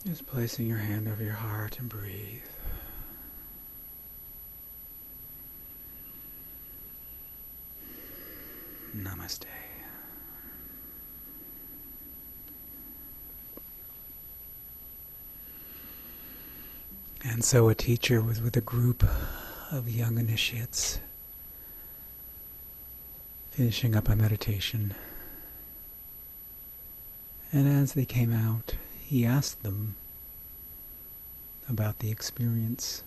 Just placing your hand over your heart and breathe. Namaste. And so a teacher was with a group of young initiates, finishing up a meditation. And as they came out, he asked them about the experience.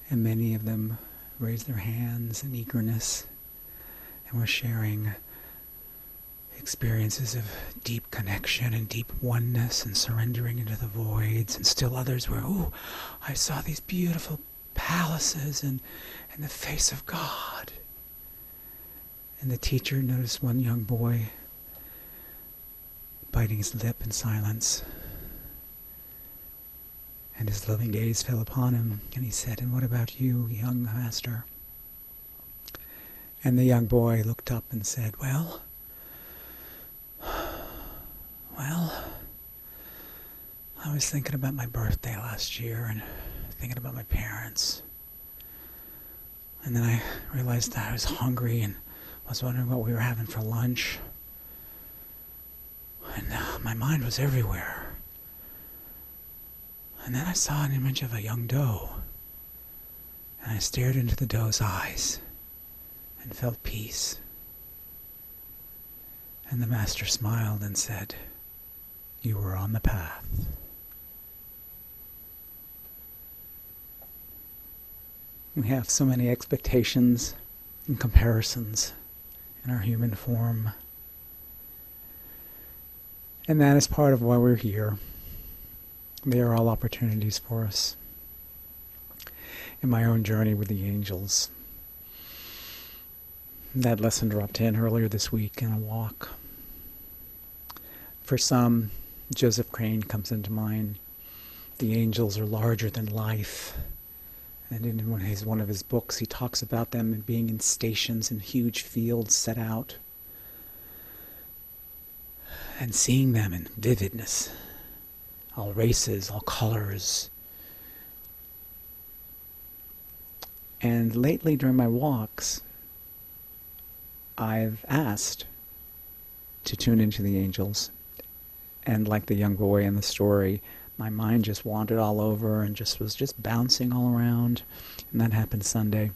And many of them raised their hands in eagerness and were sharing experiences of deep connection and deep oneness and surrendering into the voids. And still others were, oh, I saw these beautiful palaces and the face of God. And the teacher noticed one young boy biting his lip in silence. And his loving gaze fell upon him, and he said, and what about you, young master? And the young boy looked up and said, well, I was thinking about my birthday last year and thinking about my parents. And then I realized that I was hungry and was wondering what we were having for lunch. And my mind was everywhere. And then I saw an image of a young doe. And I stared into the doe's eyes and felt peace. And the master smiled and said, you were on the path. We have so many expectations and comparisons in our human form. And that is part of why we're here. They are all opportunities for us. In my own journey with the angels, that lesson dropped in earlier this week in a walk. For some, Joseph Crane comes into mind. The angels are larger than life. And in one of his books, he talks about them being in stations in huge fields set out. And seeing them in vividness. All races, all colors. And lately during my walks, I've asked to tune into the angels. And like the young boy in the story, my mind just wandered all over and was bouncing all around. And that happened Sunday.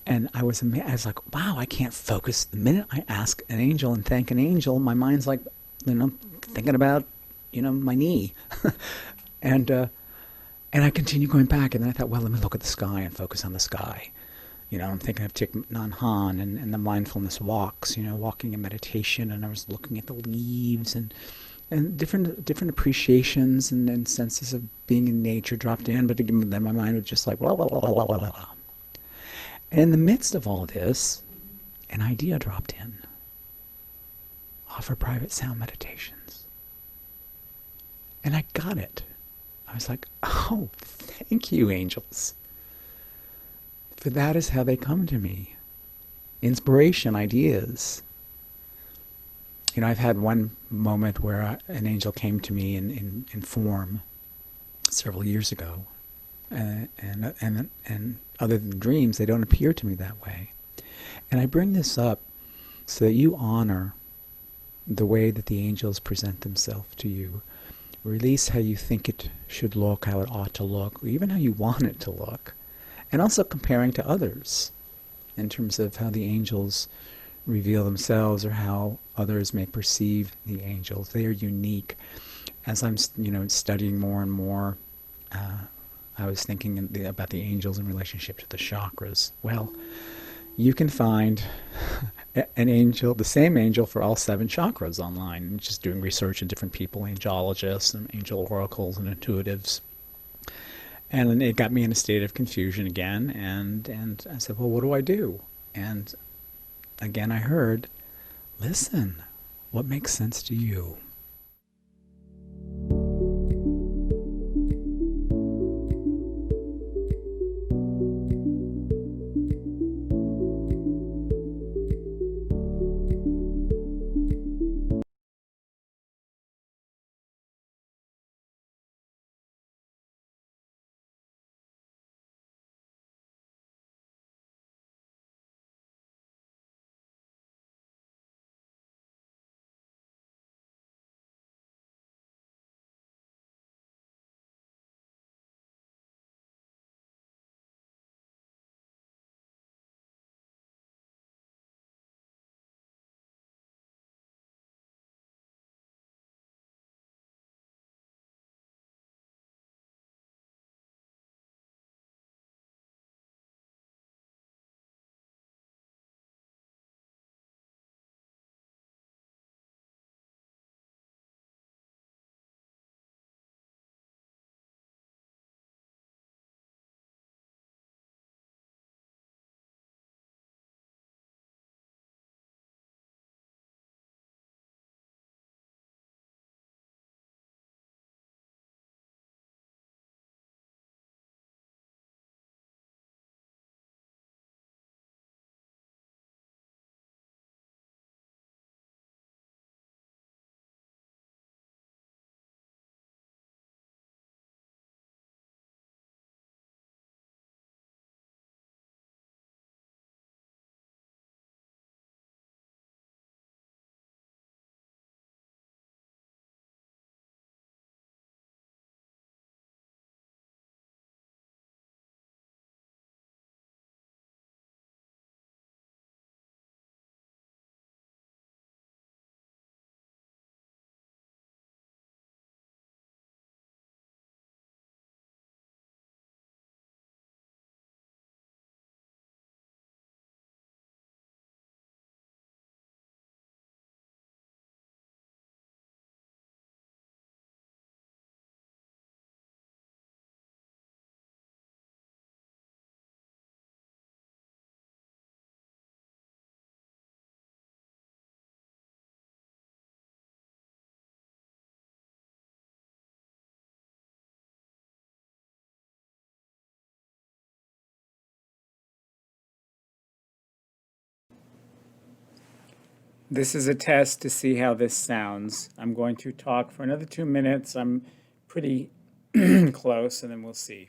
And I was amazed. I was like, wow, I can't focus. The minute I ask an angel and thank an angel, my mind's like, thinking about, my knee. And I continue going back. And then I thought, well, let me look at the sky and focus on the sky. I'm thinking of Thich Nhat Hanh and the mindfulness walks, walking in meditation. And I was looking at the leaves and different appreciations and senses of being in nature dropped in. But again, then my mind was just like, blah, blah, blah, blah, blah, blah. And in the midst of all this, an idea dropped in. Offer private sound meditations. And I got it. I was like, oh, thank you, angels. For that is how they come to me. Inspiration, ideas. I've had one moment where an angel came to me in form several years ago. And other than dreams, they don't appear to me that way. And I bring this up so that you honor the way that the angels present themselves to you. Release how you think it should look, how it ought to look, or even how you want it to look. And also comparing to others in terms of how the angels reveal themselves or how others may perceive the angels. They are unique. As I'm studying more and more, I was thinking about the angels in relationship to the chakras. Well, you can find an angel, the same angel for all 7 chakras online. Just doing research in different people, angelologists and angel oracles and intuitives. And it got me in a state of confusion again. And I said, well, what do I do? And again, I heard, listen, what makes sense to you? This is a test to see how this sounds. I'm going to talk for another 2 minutes. I'm pretty close, and then we'll see.